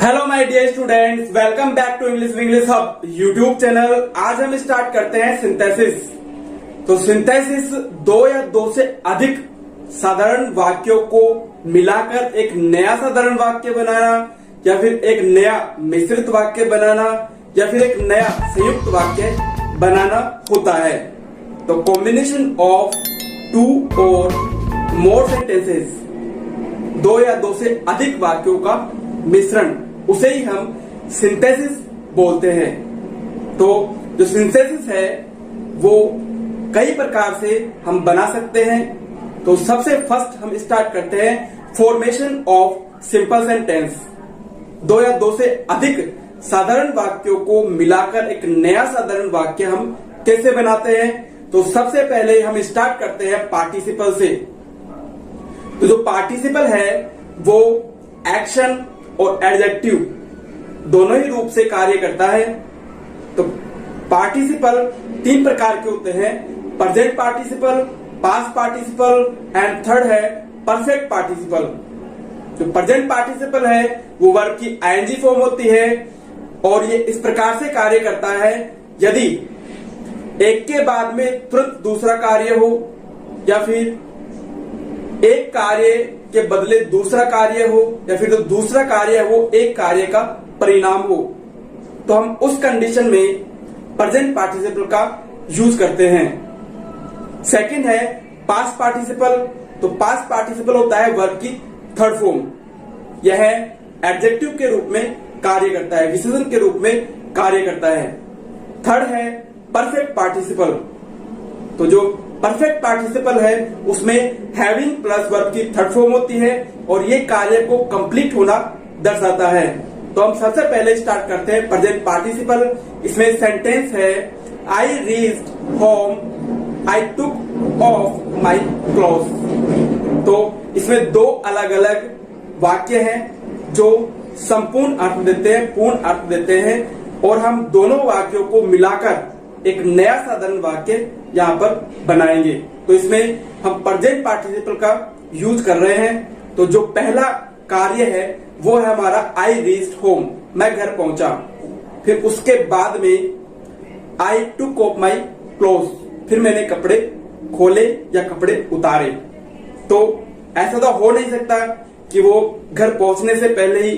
Hello my dear students, welcome back to English Hub YouTube channel. आज हम start करते हैं सिंथेसिस। तो सिंथेसिस दो या दो से अधिक साधारण वाक्यों को मिलाकर एक नया साधारण वाक्य बनाना, या फिर एक नया मिश्रित वाक्य बनाना, या फिर एक नया संयुक्त वाक्य बनाना होता है। तो कॉम्बिनेशन ऑफ टू और मोर सेंटेंसेस, दो या दो से अधिक वाक्यों का मिश्रण, उसे ही हम सिंथेसिस बोलते हैं। तो जो सिंथेसिस है वो कई प्रकार से हम बना सकते हैं। तो सबसे फर्स्ट हम स्टार्ट करते हैं फॉर्मेशन ऑफ सिंपल सेंटेंस। दो या दो से अधिक साधारण वाक्यों को मिलाकर एक नया साधारण वाक्य हम कैसे बनाते हैं। तो सबसे पहले हम स्टार्ट करते हैं पार्टिसिपल से। तो जो पार्टिसिपल है वो एक्शन और एडजेक्टिव दोनों ही रूप से कार्य करता है। तो पार्टिसिपल तीन प्रकार के होते हैं, present participle, past participle and third है परफेक्ट पार्टिसिपल। जो प्रेजेंट पार्टिसिपल है वो वर्ब की आईएनजी फॉर्म होती है और ये इस प्रकार से कार्य करता है यदि एक के बाद में तुरंत दूसरा कार्य हो, या फिर एक कार्य के बदले दूसरा कार्य हो, या फिर जो दूसरा कार्य है वो एक कार्य का परिणाम हो। तो हम उस कंडीशन में प्रेजेंट पार्टिसिपल का यूज करते हैं। सेकंड है पास्ट पार्टिसिपल। तो पास्ट पार्टिसिपल होता है वर्ब की थर्ड फॉर्म। यह एडजेक्टिव के रूप में कार्य करता है, विशेषण के रूप में कार्य करता है। थर्ड है परफेक्ट पार्टिसिपल। तो जो परफेक्ट पार्टिसिपल है उसमें हैविंग प्लस वर्ब की थर्ड फॉर्म होती है और ये कार्य को कंप्लीट होना दर्शाता है। तो हम सबसे पहले स्टार्ट करते हैं प्रेजेंट पार्टिसिपल। इसमें सेंटेंस है I reached home, I took off my clothes. तो इसमें दो अलग अलग वाक्य हैं जो संपूर्ण अर्थ देते हैं, पूर्ण अर्थ देते हैं, और हम दोनों वाक्यों को मिलाकर एक नया साधारण वाक्य यहाँ पर बनाएंगे। तो इसमें हम प्रेजेंट पार्टिसिपल का यूज कर रहे हैं। तो जो पहला कार्य है वो है हमारा आई रीच्ड होम, मैं घर पहुंचा। फिर उसके बाद में आई टुक ऑफ माई क्लोथ्स, फिर मैंने कपड़े खोले या कपड़े उतारे। तो ऐसा तो हो नहीं सकता कि वो घर पहुंचने से पहले ही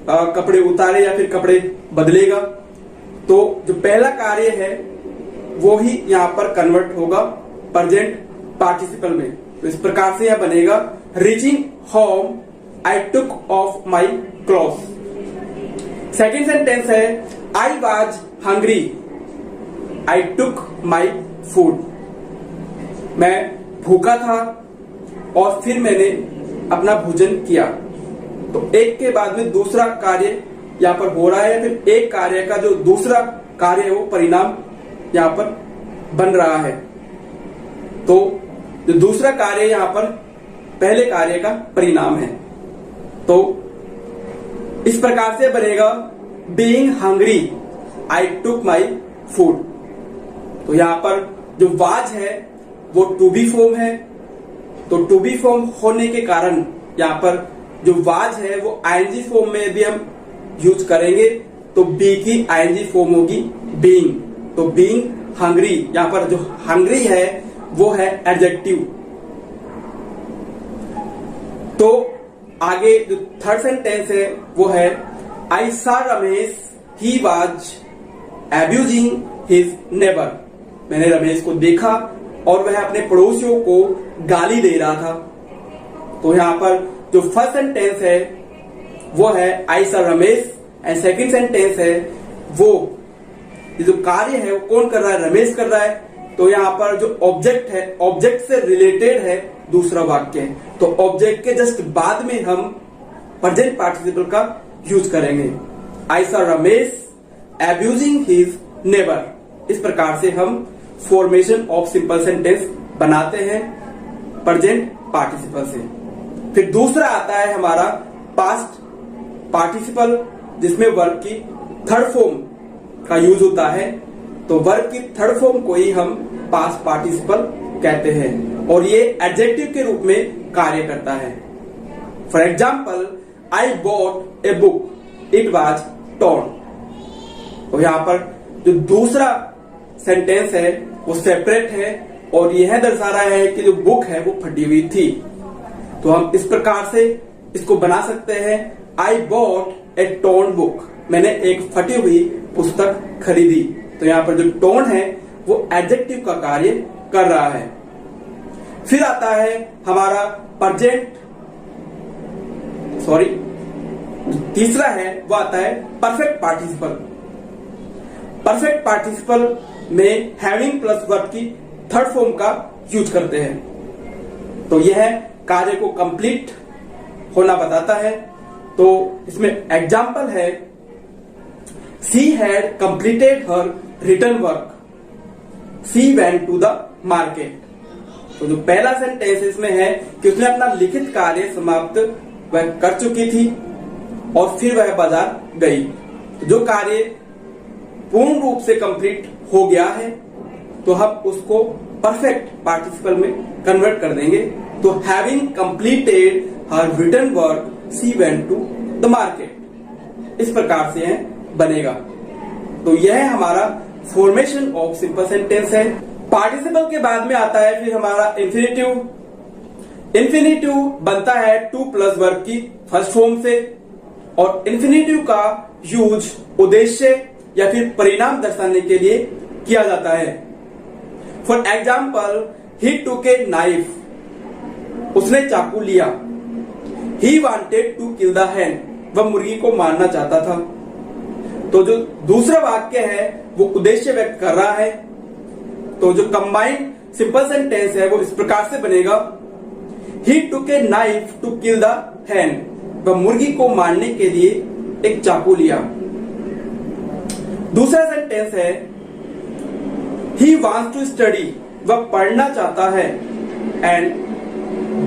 कपड़े उतारे या फिर कपड़े बदलेगा। तो जो पहला कार्य है वो ही यहाँ पर कन्वर्ट होगा प्रेजेंट पार्टिसिपल में। तो इस प्रकार से यह बनेगा reaching home, I took off my clothes. Second sentence है I was hungry, I took my food. मैं भूखा था और फिर मैंने अपना भोजन किया। तो एक के बाद में दूसरा कार्य यहाँ पर हो रहा है, फिर एक कार्य का जो दूसरा कार्य है वो परिणाम यहाँ पर बन रहा है। तो जो दूसरा कार्य यहाँ पर पहले कार्य का परिणाम है। तो इस प्रकार से बनेगा being hungry, I took my food. तो यहाँ पर जो वाज है वो टू बी फॉर्म है। तो टू बी फॉर्म होने के कारण यहाँ पर जो वाज है वो आईएनजी फॉर्म में यदि हम यूज करेंगे तो बी की आईएनजी फॉर्म होगी बीइंग। तो बीइंग हंग्री, यहाँ पर जो हंग्री है वो है एडजेक्टिव। तो आगे जो थर्ड सेंटेंस है वो है आई सा Ramesh, he was abusing his neighbour. मैंने रमेश को देखा और वह अपने पड़ोसियों को गाली दे रहा था। तो यहाँ पर जो फर्स्ट सेंटेंस है वो है आई सा रमेश, एंड सेकंड सेंटेंस है वो ये जो कार्य है वो कौन कर रहा है, रमेश कर रहा है। तो यहाँ पर जो ऑब्जेक्ट है, ऑब्जेक्ट से रिलेटेड है दूसरा वाक्य। तो ऑब्जेक्ट के जस्ट बाद में हम प्रेजेंट पार्टिसिपल का यूज करेंगे। आई सा रमेश एब्यूजिंग हिज नेबर। इस प्रकार से हम फॉर्मेशन ऑफ सिंपल सेंटेंस बनाते हैं प्रेजेंट पार्टिसिपल से। फिर दूसरा आता है हमारा पास्ट पार्टिसिपल, जिसमें वर्ब की थर्ड फॉर्म का यूज होता है। तो वर्ब की थर्ड फॉर्म को ही हम पास्ट पार्टिसिपल कहते हैं और ये एडजेक्टिव के रूप में कार्य करता है। For example I bought a book, it was torn. तो यहां पर जो दूसरा सेंटेंस है वो सेपरेट है और यह दर्शा रहा है कि जो बुक है वो फटी हुई थी। तो हम इस प्रकार से इसको बना सकते हैं, I bought A torn book, मैंने एक फटी हुई पुस्तक खरीदी। तो यहां पर जो टॉर्न है वो एडजेक्टिव का कार्य कर रहा है। फिर आता है हमारा तीसरा है वो आता है परफेक्ट पार्टिसिपल। परफेक्ट पार्टिसिपल में हैविंग प्लस वर्ब की थर्ड फॉर्म का यूज करते हैं। तो यह कार्य को कंप्लीट होना बताता है। तो इसमें एग्जाम्पल है, she had completed her return work, she went to the market. तो जो पहला सेंटेंस इसमें है कि उसने अपना लिखित कार्य समाप्त वह कर चुकी थी और फिर वह बाजार गई। तो जो कार्य पूर्ण रूप से कंप्लीट हो गया है तो हम उसको परफेक्ट पार्टिसिपल में कन्वर्ट कर देंगे। तो having completed her written work she went to the market, इस प्रकार से बनेगा। तो यह हमारा फॉर्मेशन ऑफ सिंपल सेंटेंस है। पार्टिसिपल के बाद में आता है फिर हमारा इंफिनिटिव। इंफिनिटिव बनता है टू प्लस वर्ब की फर्स्ट फॉर्म से और इंफिनिटिव का यूज उद्देश्य या फिर परिणाम दर्शाने के लिए किया जाता है। For example, he took a knife, उसने चाकू लिया। He wanted to kill the hen, वह मुर्गी को मारना चाहता था। तो जो दूसरा वाक्य है वो उद्देश्य व्यक्त कर रहा है। तो जो कंबाइंड सिंपल सेंटेंस है वो इस प्रकार से बनेगा, he took a knife to kill the hen, वह मुर्गी को मारने के लिए एक चाकू लिया। दूसरा सेंटेंस है, ही वांट्स टू स्टडी, वह पढ़ना चाहता है। एंड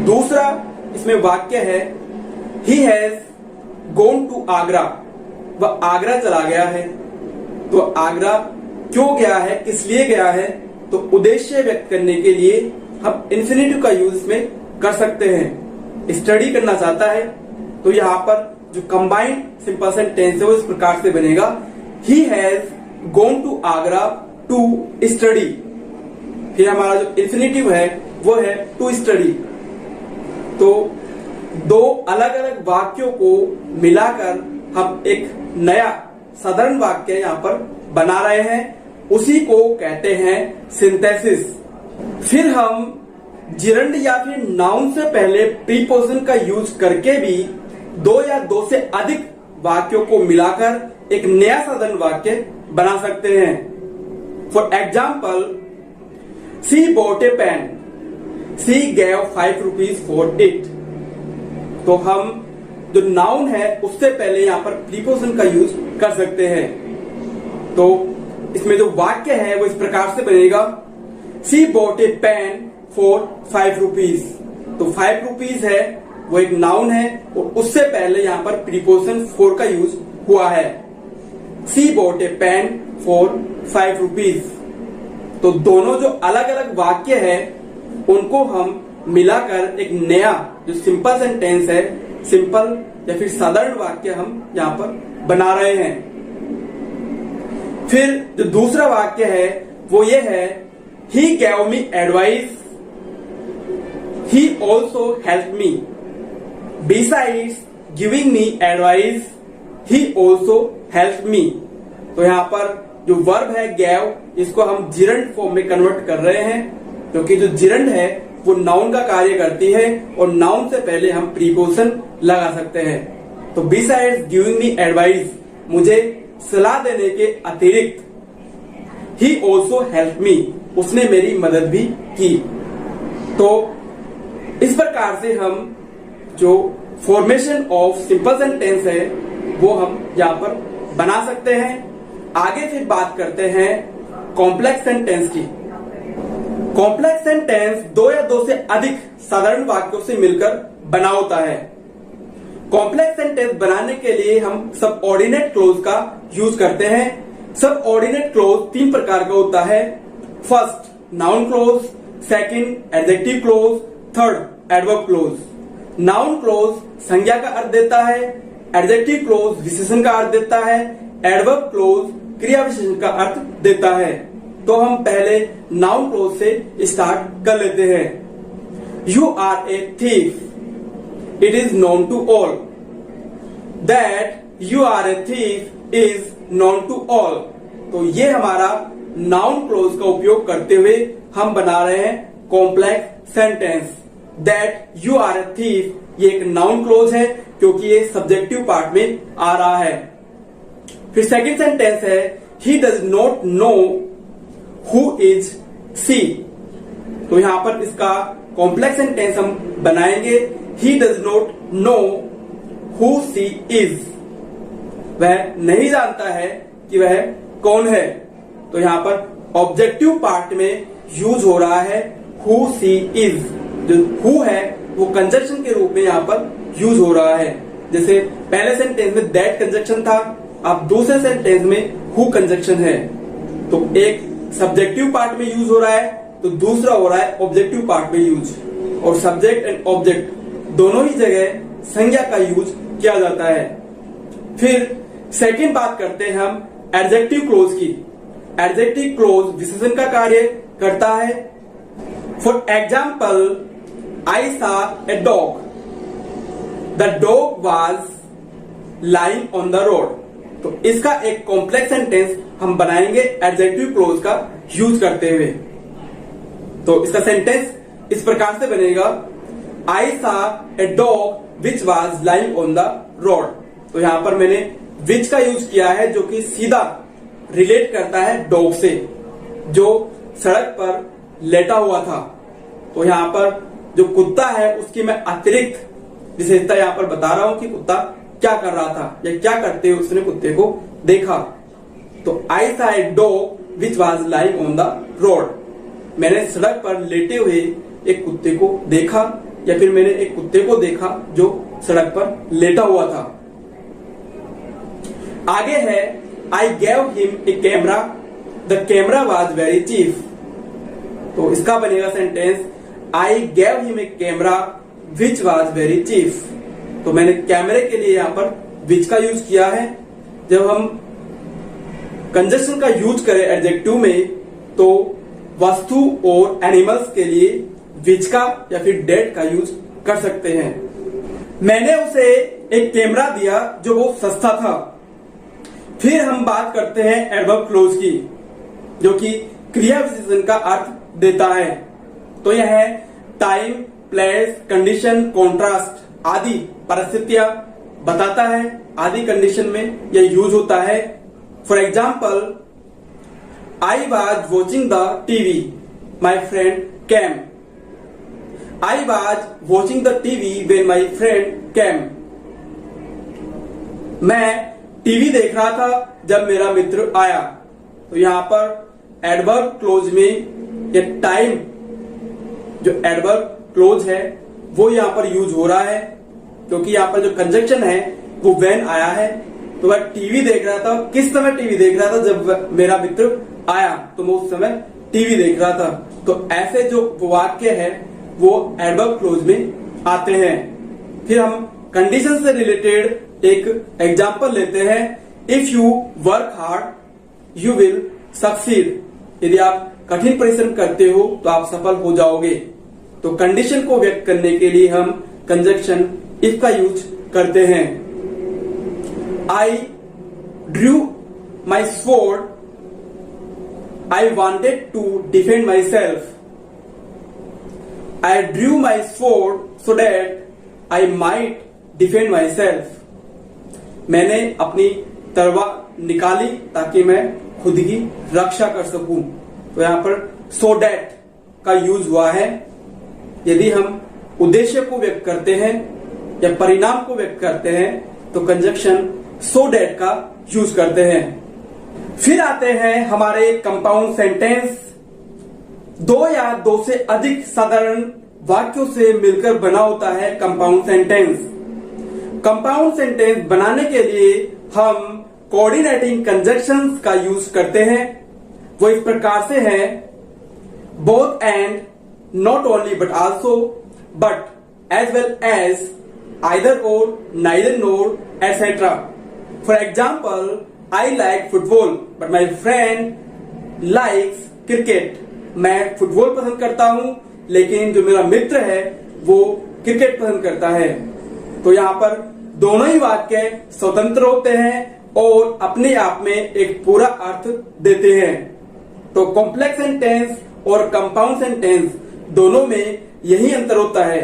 दूसरा इसमें वाक्य है, he has gone to Agra, वह आगरा चला गया है। तो आगरा क्यों गया है, किस लिए गया है, तो उद्देश्य व्यक्त करने के लिए हम इंफिनिटिव का यूज में कर सकते हैं। स्टडी करना चाहता है तो यहां पर जो कंबाइंड सिंपल सेंटेंस है वो इस प्रकार से बनेगा, he has gone to Agra to study. फिर हमारा जो इंफिनिटिव है वो है टू स्टडी। तो दो अलग अलग वाक्यों को मिलाकर हम एक नया साधारण वाक्य यहां पर बना रहे हैं, उसी को कहते हैं सिंथेसिस। फिर हम जिरंड या फिर नाउन से पहले प्रीपोजिशन का यूज करके भी दो या दो से अधिक वाक्यों को मिलाकर एक नया साधारण वाक्य बना सकते हैं। For example, she bought a pen, she gave 5 rupees for it. तो हम जो नाउन है उससे पहले यहां पर प्रीपोजिशन का यूज कर सकते हैं। तो इसमें जो वाक्य है वो इस प्रकार से बनेगा, she bought a pen for 5 rupees. तो 5 रुपीज है वो एक नाउन है और उससे पहले यहां पर प्रीपोजिशन फॉर का यूज हुआ है। She bought a pen for 5 rupees. तो दोनों जो अलग अलग वाक्य है उनको हम मिलाकर एक नया जो सिंपल सेंटेंस है, सिंपल या फिर साधारण वाक्य हम यहां पर बना रहे हैं। फिर जो दूसरा वाक्य है वो ये है, he gave me advice, he also help me. Besides giving me advice, he also help me. तो यहां पर जो वर्ब है गैव, इसको हम जिरंड फॉर्म में कन्वर्ट कर रहे हैं, क्योंकि जो जिरंड है वो नाउन का कार्य करती है और नाउन से पहले हम प्रीपोजिशन लगा सकते हैं। तो बिसाइड्स गिविंग मी एडवाइस, मुझे सलाह देने के अतिरिक्त, ही ऑल्सो हेल्प मी, उसने मेरी मदद भी की। तो इस प्रकार से हम जो फॉर्मेशन ऑफ सिंपल सेंटेंस है वो हम यहां पर बना सकते हैं। आगे फिर बात करते हैं कॉम्प्लेक्स सेंटेंस की। कॉम्प्लेक्स सेंटेंस दो या दो से अधिक साधारण वाक्यों से मिलकर बना होता है। कॉम्प्लेक्स सेंटेंस बनाने के लिए हम सब ऑर्डिनेट क्लोज का यूज करते हैं। सब ऑर्डिनेट क्लोज 3 प्रकार का होता है। First noun close, second adjective close, third adverb close. Noun close संज्ञा का अर्थ देता है, एडजेक्टिव क्लोज विशेषण का अर्थ देता है, एडवर्ब क्लोज क्रिया विशेषण का अर्थ देता है। तो हम पहले नाउन क्लोज से स्टार्ट कर लेते हैं। You are a thief, it is known to all. That you are a thief is known to all. तो ये हमारा नाउन क्लोज का उपयोग करते हुए हम बना रहे हैं complex sentence. That you are a thief ये एक नाउन क्लोज है क्योंकि ये सब्जेक्टिव पार्ट में आ रहा है। फिर सेकंड सेंटेंस है he does not know who is she. तो यहां पर इसका कॉम्प्लेक्स सेंटेंस हम बनाएंगे he does not know who she is. वह नहीं जानता है कि वह कौन है। तो यहां पर ऑब्जेक्टिव पार्ट में यूज हो रहा है हु सी इज। जो हु है वो कंजक्शन के रूप में यहां पर यूज हो रहा है। जैसे पहले सेंटेंस में दैट कंजक्शन था, अब दूसरे सेंटेंस में हु कंजक्शन है। तो एक सब्जेक्टिव पार्ट में यूज हो रहा है तो दूसरा हो रहा है ऑब्जेक्टिव पार्ट में यूज। और सब्जेक्ट एंड ऑब्जेक्ट दोनों ही जगह संज्ञा का यूज किया जाता है। फिर सेकंड बात करते हैं हम एडजेक्टिव क्लोज की। एडजेक्टिव क्लोज विशेषण का कार्य करता है। फॉर एग्जाम्पल आई सा a dog, the dog was lying on the road. तो इसका एक कॉम्प्लेक्स सेंटेंस हम बनाएंगे एडजेक्टिव क्लोज का यूज करते हुए। तो इसका सेंटेंस इस प्रकार से बनेगा आई सा a dog which was lying on the road. तो यहां पर मैंने विच का यूज किया है जो कि सीधा रिलेट करता है डॉग से जो सड़क पर लेटा हुआ था। तो यहां पर जो कुत्ता है उसकी मैं अतिरिक्त विशेषता यहां पर बता रहा हूं कि कुत्ता क्या कर रहा था या क्या करते हुए उसने कुत्ते को देखा। तो आई सा a dog which was lying on the road. मैंने सड़क पर लेटे हुए एक कुत्ते को देखा या फिर मैंने एक कुत्ते को देखा जो सड़क पर लेटा हुआ था। आगे है I gave him a camera, the camera was very cheap. तो इसका बनेगा sentence I gave him a camera which was very cheap. तो मैंने कैमरे के लिए यहां पर विच का यूज किया है। जब हम कंजक्शन का यूज करें एडजेक्टिव में तो वस्तु और एनिमल्स के लिए विच का या फिर डेट का यूज कर सकते हैं। मैंने उसे एक कैमरा दिया जो बहुत सस्ता था। फिर हम बात करते हैं एडवर्ब क्लोज की जो कि क्रिया विशेषण का अर्थ देता है। तो यह है टाइम, प्लेस, कंडीशन, कॉन्ट्रास्ट आदि परिस्थितियां बताता है। आदि कंडीशन में यह यूज होता है। For example I was watching the TV, my friend came. I was watching the TV when my friend came. मैं टीवी देख रहा था जब मेरा मित्र आया। तो यहां पर एडवर्ब क्लोज में ये टाइम जो एडवर्ब क्लोज है वो यहां पर यूज हो रहा है क्योंकि यहां पर जो कंजक्शन है वो व्हेन आया है। तो वह टीवी देख रहा था। किस समय टीवी देख रहा था? जब मेरा मित्र आया तो मैं उस समय टीवी देख रहा था। तो ऐसे जो वाक्य है वो एडवर्ब क्लोज में आते हैं। फिर हम कंडीशन से रिलेटेड एक एग्जाम्पल लेते हैं। If you work hard you will succeed. यदि आप कठिन परिश्रम करते हो तो आप सफल हो जाओगे। तो कंडीशन को व्यक्त करने के लिए हम कंजक्शन इफ का यूज करते हैं। I drew my sword, I wanted to defend my self. I drew my sword so that I might defend my self. मैंने अपनी तलवार निकाली ताकि मैं खुद की रक्षा कर सकूं। तो यहां पर सो दैट का यूज हुआ है। यदि हम उद्देश्य को व्यक्त करते हैं या परिणाम को व्यक्त करते हैं तो कंजक्शन सो दैट का यूज करते हैं। फिर आते हैं हमारे कंपाउंड सेंटेंस। दो या दो से अधिक साधारण वाक्यों से मिलकर बना होता है कंपाउंड सेंटेंस। कंपाउंड सेंटेंस बनाने के लिए हम कोऑर्डिनेटिंग कंजक्शंस का यूज करते हैं। वो इस प्रकार से है both and, not only but also, but as well as, either or, neither nor, etc. For example, I like football, but my friend likes cricket. मैं फुटबॉल पसंद करता हूं, लेकिन जो मेरा मित्र है वो क्रिकेट पसंद करता है। तो यहाँ पर दोनों ही वाक्य स्वतंत्र होते हैं और अपने आप में एक पूरा अर्थ देते हैं। तो कॉम्प्लेक्स सेंटेंस और कंपाउंड सेंटेंस दोनों में यही अंतर होता है।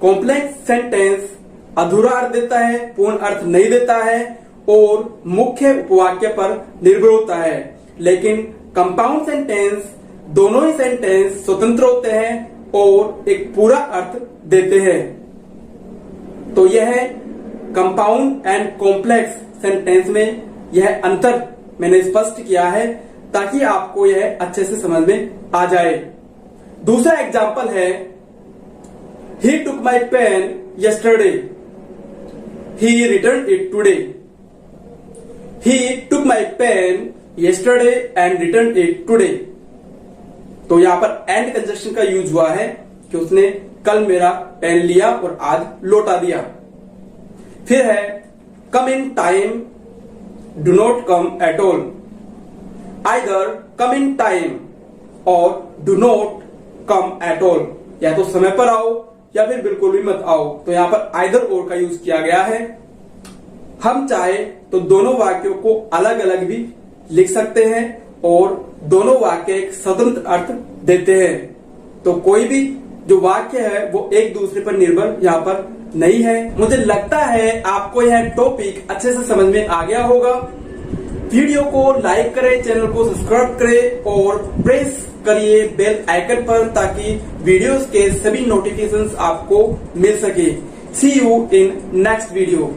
कॉम्प्लेक्स सेंटेंस अधूरा अर्थ देता है, पूर्ण अर्थ नहीं देता है और मुख्य उपवाक्य पर निर्भर होता है। लेकिन कंपाउंड सेंटेंस दोनों ही सेंटेंस स्वतंत्र होते हैं और एक पूरा अर्थ देते हैं। तो यह कंपाउंड एंड कॉम्प्लेक्स सेंटेंस में यह अंतर मैंने स्पष्ट किया है ताकि आपको यह अच्छे से समझ में आ जाए। दूसरा एग्जाम्पल है, ही टुक my pen yesterday, he returned it today. He took my pen yesterday and returned it today. तो यहां पर एंड कंजक्शन का यूज हुआ है कि उसने कल मेरा पेन लिया और आज लौटा दिया। फिर है come in time, do not come at all. Either come in time और do not come at all, या तो समय पर आओ या फिर बिल्कुल भी मत आओ। तो यहां पर आइदर और का यूज किया गया है। हम चाहे तो दोनों वाक्यों को अलग अलग भी लिख सकते हैं और दोनों वाक्य एक स्वतंत्र अर्थ देते हैं। तो कोई भी जो वाक्य है वो एक दूसरे पर निर्भर यहाँ पर नहीं है। मुझे लगता है आपको यह टॉपिक अच्छे से समझ में आ गया होगा। वीडियो को लाइक करें, चैनल को सब्सक्राइब करें और प्रेस करिए बेल आइकन पर ताकि वीडियोस के सभी नोटिफिकेशंस आपको मिल सके। सी यू इन नेक्स्ट वीडियो।